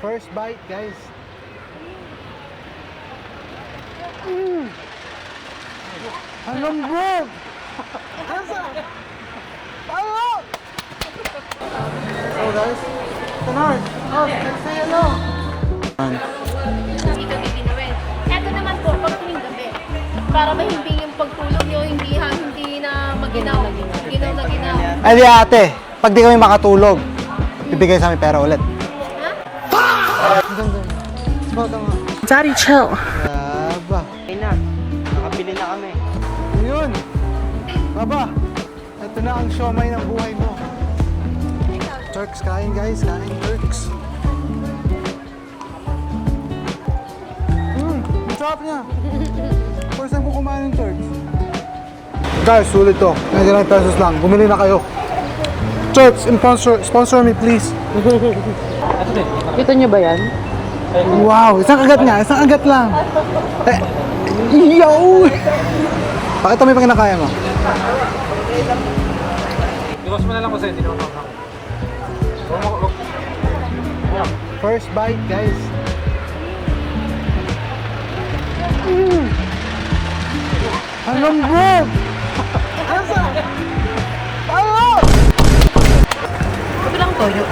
First bite, guys. Ang lambot! Tayo! So guys, ito na. Let's say hello. Hindi ka bibinawin. Eto naman po, pag tuwing gabi. Para mahimbing yung pagtulog nyo, hindi na maginaw. Ginaw na ginaw. Ay di ate, pag di kami makatulog, bibigay sa amin pera ulit. Ha? Daddy, chill. Aba. Okay na. Nakabili na kami. Yun. Baba, ito na ang siomay ng buhay mo. Turks, kain guys, kain Turks. Ang sarap niya. First time ko kumain ng Turks. Guys, sulit to. 99 pesos lang. Bumili na kayo. Turks, sponsor me please. Kita nyo ba yan? Wow, isang agat nga, isang agat lang. Yo! Bakit may pang kinakaya mo? Iwas mo na lang kasi, hindi naman makakak. First bite, guys. Ang lambot! Tayo! Ito lang toyo.